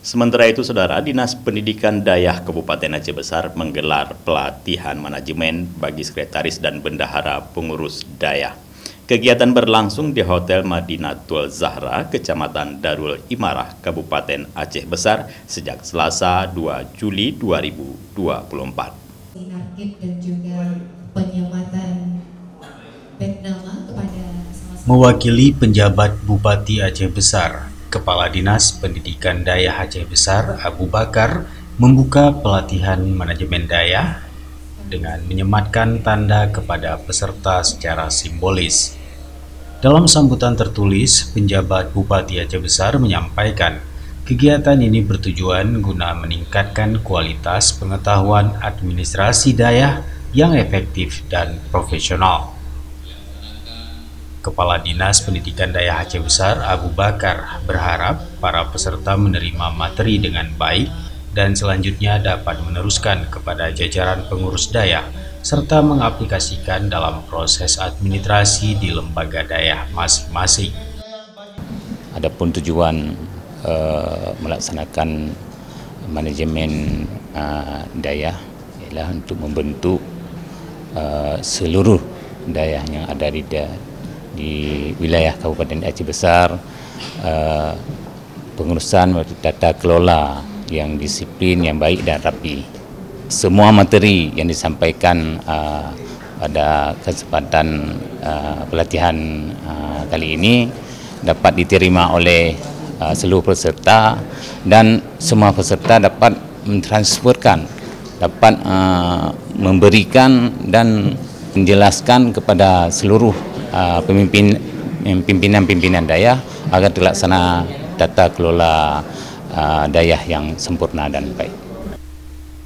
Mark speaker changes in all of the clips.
Speaker 1: Sementara itu, Saudara, Dinas Pendidikan Dayah Kabupaten Aceh Besar menggelar pelatihan manajemen bagi sekretaris dan bendahara pengurus Dayah. Kegiatan berlangsung di Hotel Madinatul Zahra, Kecamatan Darul Imarah, Kabupaten Aceh Besar sejak Selasa 2 Juli 2024.
Speaker 2: Dan juga penyematan backnama kepada
Speaker 3: mewakili penjabat Bupati Aceh Besar, Kepala Dinas Pendidikan Dayah Aceh Besar Abu Bakar membuka pelatihan manajemen dayah dengan menyematkan tanda kepada peserta secara simbolis. Dalam sambutan tertulis, penjabat Bupati Aceh Besar menyampaikan kegiatan ini bertujuan guna meningkatkan kualitas pengetahuan administrasi dayah yang efektif dan profesional. Kepala Dinas Pendidikan Dayah Aceh Besar Abu Bakar berharap para peserta menerima materi dengan baik dan selanjutnya dapat meneruskan kepada jajaran pengurus dayah serta mengaplikasikan dalam proses administrasi di lembaga dayah masing-masing.
Speaker 4: Adapun tujuan melaksanakan manajemen dayah ialah untuk membentuk seluruh dayah yang ada di wilayah Kabupaten Aceh Besar, pengurusan tata kelola yang disiplin, yang baik dan rapi. Semua materi yang disampaikan pada kesempatan pelatihan kali ini dapat diterima oleh seluruh peserta, dan semua peserta dapat mentransferkan, dapat memberikan dan menjelaskan kepada seluruh pimpinan dayah agar terlaksana tata kelola dayah yang sempurna dan baik.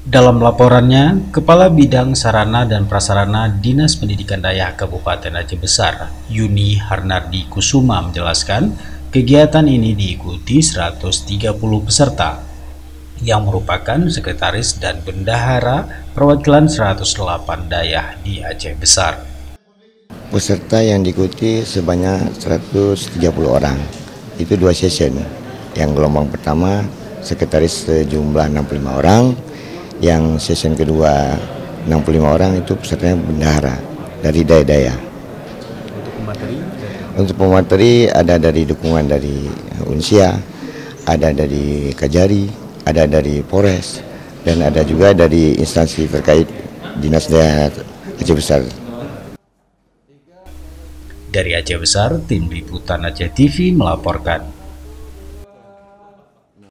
Speaker 3: Dalam laporannya, Kepala Bidang Sarana dan Prasarana Dinas Pendidikan Dayah Kabupaten Aceh Besar, Yuni Harnardi Kusuma menjelaskan, kegiatan ini diikuti 130 peserta yang merupakan sekretaris dan bendahara perwakilan 108 dayah di Aceh Besar.
Speaker 5: Peserta yang diikuti sebanyak 130 orang, itu 2 session. Yang gelombang pertama sekretaris sejumlah 65 orang, yang session kedua 65 orang itu pesertanya bendahara dari daya-daya. Untuk pemateri ada dari dukungan dari Unsia, ada dari Kajari, ada dari Polres, dan ada juga dari instansi terkait Dinas Dayah Aceh Besar.
Speaker 3: Dari Aceh Besar, Tim Liputan Aceh TV melaporkan.